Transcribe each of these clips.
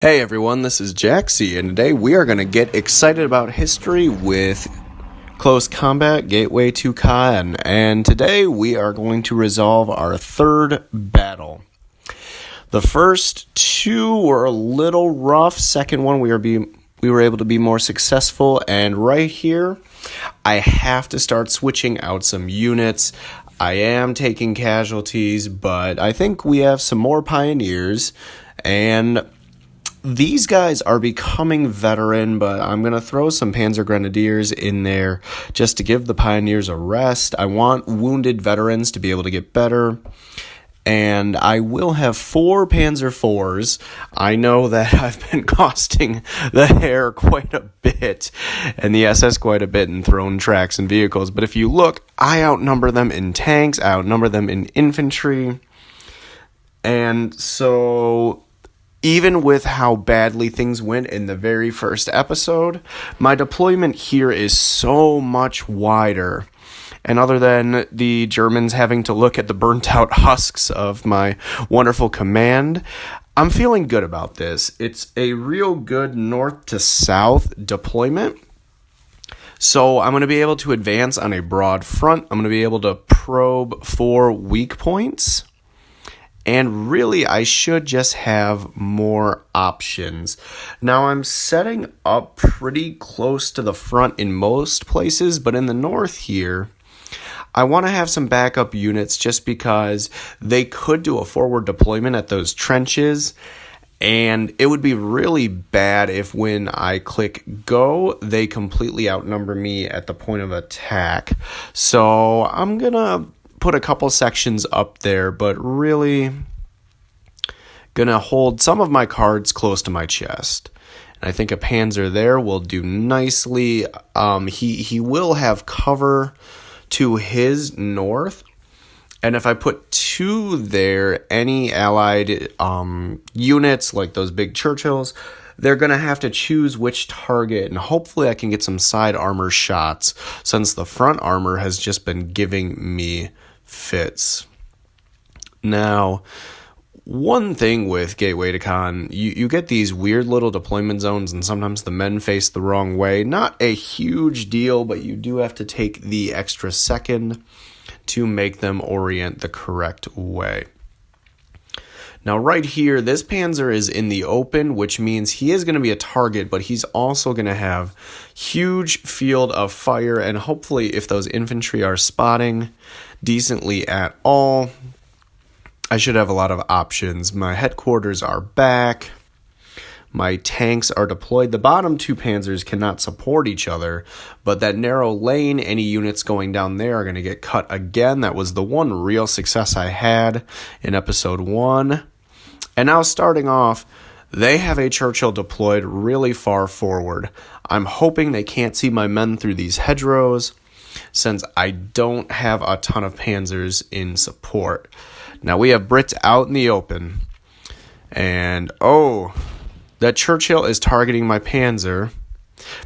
Hey everyone, this is Jaxie, and today we are going to get excited about history with Close Combat Gateway to Caen, and today we are going to resolve our third battle. The first two were a little rough. Second one we were able to be more successful, and right here I have to start switching out some units. I am taking casualties, but I think we have some more pioneers, and these guys are becoming veteran, but I'm going to throw some Panzer Grenadiers in there just to give the Pioneers a rest. I want wounded veterans to be able to get better. And I will have 4 Panzer IVs. I know that I've been costing the Heer quite a bit and the SS quite a bit in thrown tracks and vehicles. But if you look, I outnumber them in tanks, I outnumber them in infantry. And so even with how badly things went in the very first episode, my deployment here is so much wider. And other than the Germans having to look at the burnt-out husks of my wonderful command, I'm feeling good about this. It's a real good north-to-south deployment. So I'm going to be able to advance on a broad front. I'm going to be able to probe for weak points. And really, I should just have more options. Now, I'm setting up pretty close to the front in most places, but in the north here, I want to have some backup units just because they could do a forward deployment at those trenches, and it would be really bad if when I click go, they completely outnumber me at the point of attack. So I'm going to put a couple sections up there, but really gonna hold some of my cards close to my chest. And I think a Panzer there will do nicely. He will have cover to his north, and if I put 2 there, any allied units like those big Churchills, they're going to have to choose which target, and hopefully I can get some side armor shots since the front armor has just been giving me fits. Now, one thing with Gateway to Caen, you get these weird little deployment zones, and sometimes the men face the wrong way. Not a huge deal, but you do have to take the extra second to make them orient the correct way. Now right here, this Panzer is in the open, which means he is going to be a target, but he's also going to have huge field of fire, and hopefully if those infantry are spotting decently at all, I should have a lot of options. My headquarters are back. My tanks are deployed. The bottom 2 Panzers cannot support each other, but that narrow lane, any units going down there are going to get cut again. That was the one real success I had in episode 1. And now starting off, they have a Churchill deployed really far forward. I'm hoping they can't see my men through these hedgerows, since I don't have a ton of Panzers in support. Now we have Brits out in the open, and that Churchill is targeting my Panzer,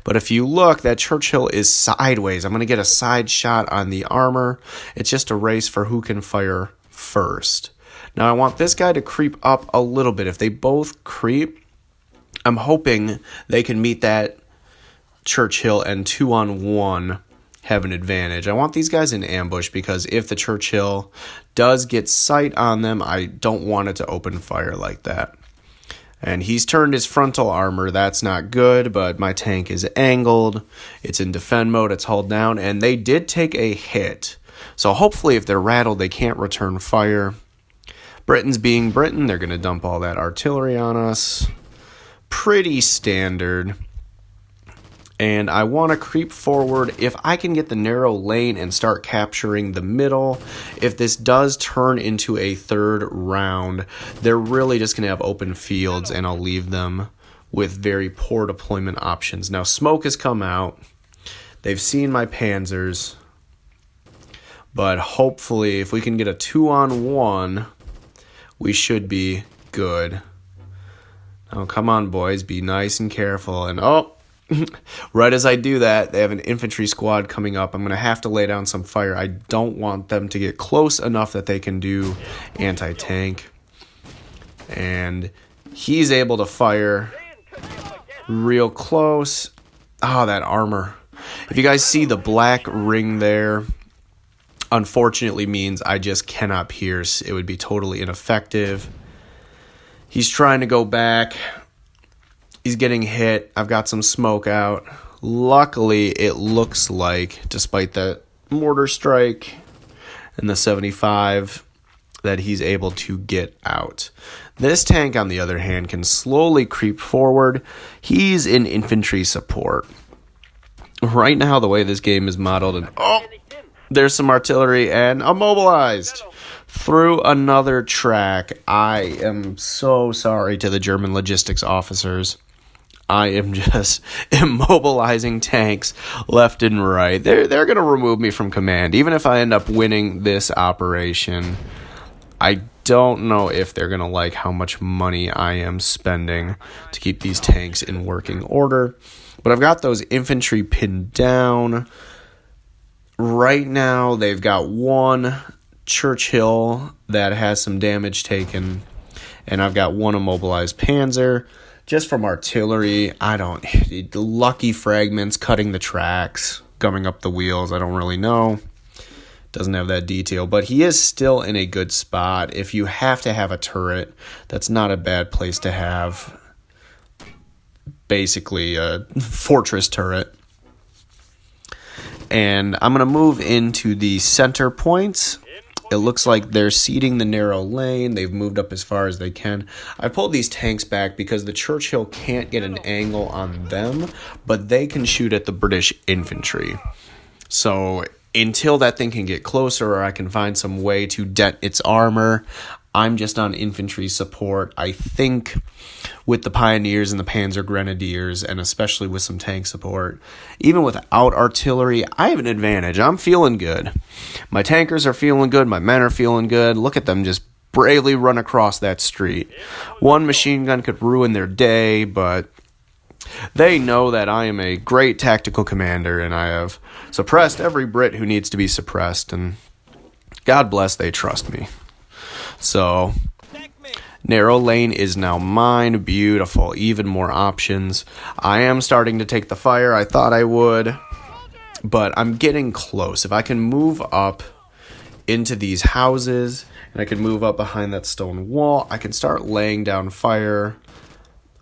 but if you look, that Churchill is sideways. I'm going to get a side shot on the armor. It's just a race for who can fire first. Now I want this guy to creep up a little bit. If they both creep, I'm hoping they can meet that Churchill and 2-on-1 have an advantage. I want these guys in ambush because if the Churchill does get sight on them, I don't want it to open fire like that. And he's turned his frontal armor. That's not good, but my tank is angled. It's in defend mode. It's hulled down, and they did take a hit. So hopefully if they're rattled, they can't return fire. Britain's being Britain. They're going to dump all that artillery on us. Pretty standard. And I want to creep forward. If I can get the narrow lane and start capturing the middle, if this does turn into a third round, they're really just going to have open fields, and I'll leave them with very poor deployment options. Now, smoke has come out. They've seen my Panzers. But hopefully, if we can get a 2-on-1, we should be good. Now, come on, boys. Be nice and careful. And, right as I do that, they have an infantry squad coming up. I'm going to have to lay down some fire. I don't want them to get close enough that they can do anti-tank. And He's able to fire real close. Oh, that armor. If you guys see the black ring there, unfortunately means I just cannot pierce. It would be totally ineffective. He's trying to go back. He's getting hit. I've got some smoke out. Luckily, it looks like, despite that mortar strike and the 75, that he's able to get out. This tank, on the other hand, can slowly creep forward. He's in infantry support. Right now, the way this game is modeled, and there's some artillery, and immobilized through another track. I am so sorry to the German logistics officers. I am just immobilizing tanks left and right. They're going to remove me from command, even if I end up winning this operation. I don't know if they're going to like how much money I am spending to keep these tanks in working order. But I've got those infantry pinned down. Right now, they've got one Churchill that has some damage taken, and I've got one immobilized Panzer. Just from artillery, lucky fragments cutting the tracks, gumming up the wheels, I don't really know. Doesn't have that detail, but he is still in a good spot. If you have to have a turret, that's not a bad place to have. Basically, a fortress turret. And I'm going to move into the center points. It looks like they're seeding the narrow lane. They've moved up as far as they can. I pulled these tanks back because the Churchill can't get an angle on them, but they can shoot at the British infantry. So until that thing can get closer or I can find some way to dent its armor, I'm just on infantry support. I think with the Pioneers and the Panzer Grenadiers, and especially with some tank support, even without artillery, I have an advantage. I'm feeling good. My tankers are feeling good. My men are feeling good. Look at them just bravely run across that street. One machine gun could ruin their day, but they know that I am a great tactical commander, and I have suppressed every Brit who needs to be suppressed, and God bless they trust me. So, narrow lane is now mine. Beautiful. Even more options. I am starting to take the fire. I thought I would, but I'm getting close. If I can move up into these houses, and I can move up behind that stone wall, I can start laying down fire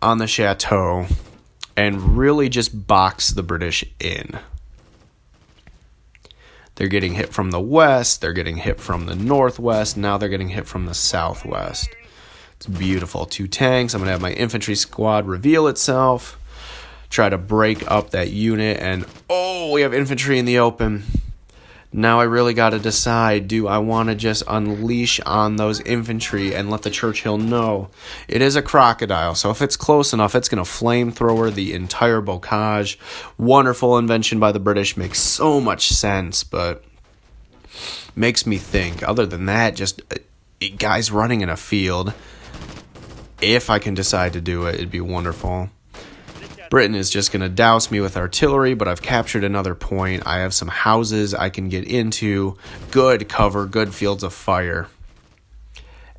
on the chateau and really just box the British in. They're getting hit from the west, they're getting hit from the northwest, now they're getting hit from the southwest. It's beautiful. 2 tanks. I'm going to have my infantry squad reveal itself, try to break up that unit, and we have infantry in the open. Now I really got to decide, do I want to just unleash on those infantry and let the Churchill know? It is a crocodile, so if it's close enough, it's going to flamethrower the entire Bocage. Wonderful invention by the British, makes so much sense, but makes me think. Other than that, just guys running in a field. If I can decide to do it, it'd be wonderful. Britain is just going to douse me with artillery, but I've captured another point. I have some houses I can get into. Good cover, good fields of fire.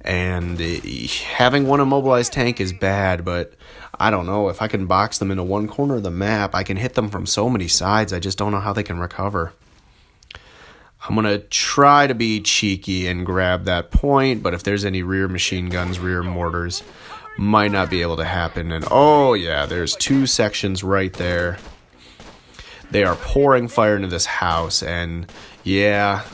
And having one immobilized tank is bad, but I don't know. If I can box them into one corner of the map, I can hit them from so many sides. I just don't know how they can recover. I'm going to try to be cheeky and grab that point, but if there's any rear machine guns, rear mortars, might not be able to happen. And yeah, there's 2 sections right there. They are pouring fire into this house, and yeah,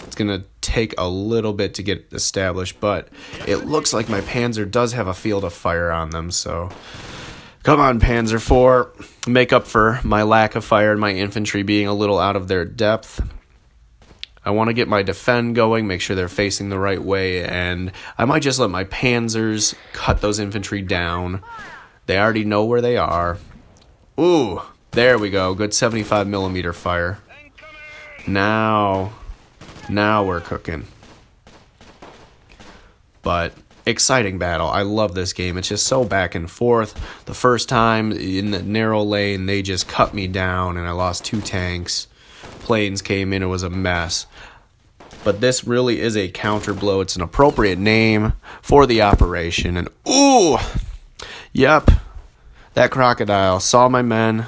it's going to take a little bit to get established, but it looks like my Panzer does have a field of fire on them, so come on, Panzer IV, make up for my lack of fire and my infantry being a little out of their depth. I want to get my defend going, make sure they're facing the right way, and I might just let my Panzers cut those infantry down. They already know where they are. Ooh, there we go. Good 75 millimeter fire. Now we're cooking. But exciting battle. I love this game. It's just so back and forth. The first time in the narrow lane, they just cut me down, and I lost 2 tanks. Planes came in, it was a mess. But this really is a counterblow. It's an appropriate name for the operation. And Yep, that crocodile saw my men.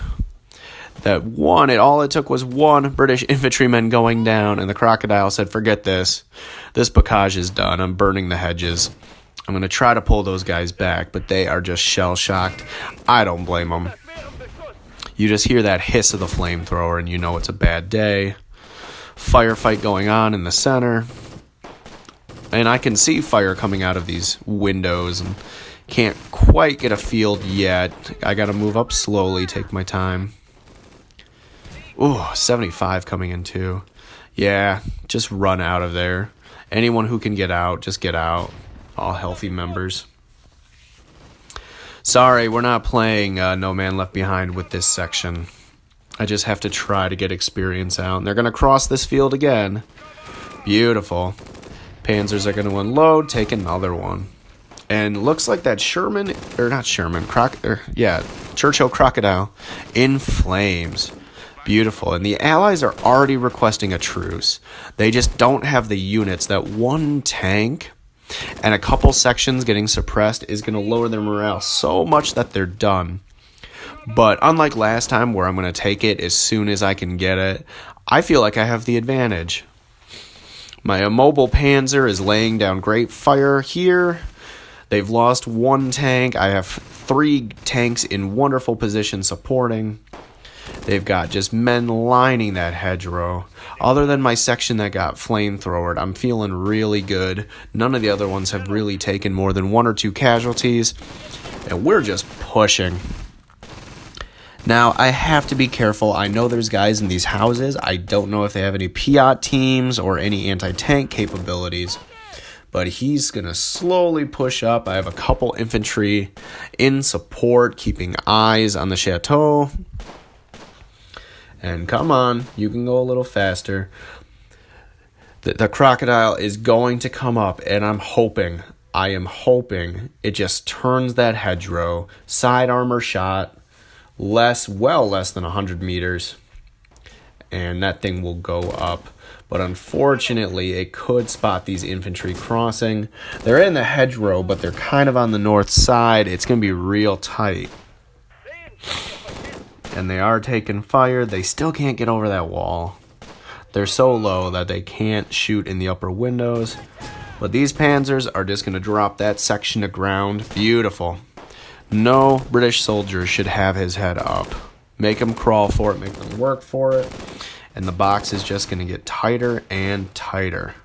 That one, all it took was one British infantryman going down, and the crocodile said, forget this. This Bocage is done. I'm burning the hedges. I'm going to try to pull those guys back, but they are just shell-shocked. I don't blame them. You just hear that hiss of the flamethrower, and you know it's a bad day. Firefight going on in the center. And I can see fire coming out of these windows, and can't quite get a field yet. I got to move up slowly, take my time. Ooh, 75 coming in too. Yeah, just run out of there. Anyone who can get out, just get out. All healthy members. Sorry, we're not playing No Man Left Behind with this section. I just have to try to get experience out. And they're going to cross this field again. Beautiful. Panzers are going to unload, take another one. And looks like that Churchill Crocodile in flames. Beautiful. And the Allies are already requesting a truce. They just don't have the units. That one tank and a couple sections getting suppressed is going to lower their morale so much that they're done. But unlike last time where I'm going to take it as soon as I can get it, I feel like I have the advantage. My immobile Panzer is laying down great fire here. They've lost one tank. I have 3 tanks in wonderful position supporting. They've got just men lining that hedgerow. Other than my section that got flamethrowered, I'm feeling really good. None of the other ones have really taken more than 1 or 2 casualties. And we're just pushing. Now, I have to be careful. I know there's guys in these houses. I don't know if they have any Piat teams or any anti-tank capabilities. But he's going to slowly push up. I have a couple infantry in support, keeping eyes on the chateau. And come on, you can go a little faster. The crocodile is going to come up, and I am hoping it just turns that hedgerow. Side armor shot, less than 100 meters, and that thing will go up. But unfortunately, it could spot these infantry crossing. They're in the hedgerow, but they're kind of on the north side. It's going to be real tight. And they are taking fire. They still can't get over that wall. They're so low that they can't shoot in the upper windows. But these Panzers are just going to drop that section to ground. Beautiful. No British soldier should have his head up. Make them crawl for it. Make them work for it. And the box is just going to get tighter and tighter.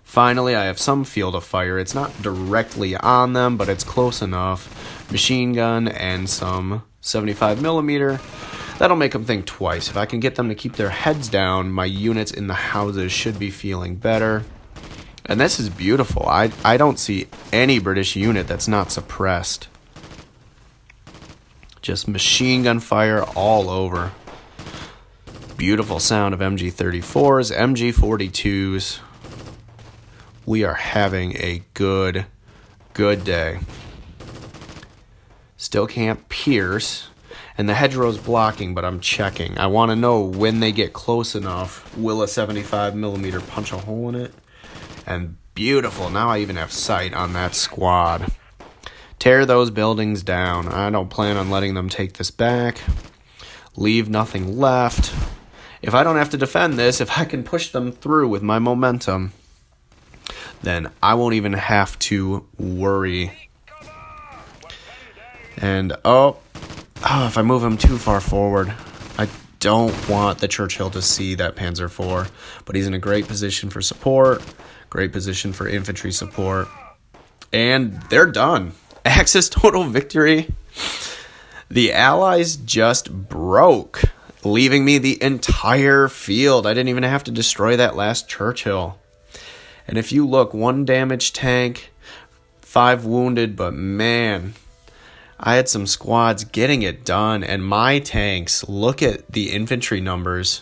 Finally, I have some field of fire. It's not directly on them, but it's close enough. Machine gun and some 75 millimeter. That'll make them think twice. If I can get them to keep their heads down, my units in the houses should be feeling better. And this is beautiful. I don't see any British unit that's not suppressed. Just machine gun fire all over. Beautiful sound of MG34s, MG42s. We are having a good day. Still can't pierce. And the hedgerow's blocking, but I'm checking. I want to know when they get close enough, will a 75 millimeter punch a hole in it? And beautiful. Now I even have sight on that squad. Tear those buildings down. I don't plan on letting them take this back. Leave nothing left. If I don't have to defend this, if I can push them through with my momentum, then I won't even have to worry. And, if I move him too far forward, I don't want the Churchill to see that Panzer IV. But he's in a great position for support, great position for infantry support. And they're done. Axis total victory. The Allies just broke, leaving me the entire field. I didn't even have to destroy that last Churchill. And if you look, 1 damaged tank, 5 wounded, but man, I had some squads getting it done. And my tanks, look at the infantry numbers,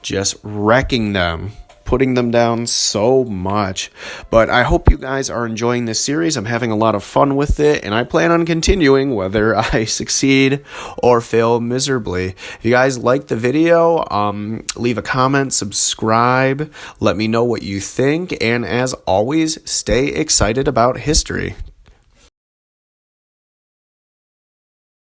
just wrecking them, putting them down so much. But I hope you guys are enjoying this series. I'm having a lot of fun with it, and I plan on continuing whether I succeed or fail miserably. If you guys like the video, leave a comment, subscribe, let me know what you think, and as always, stay excited about history.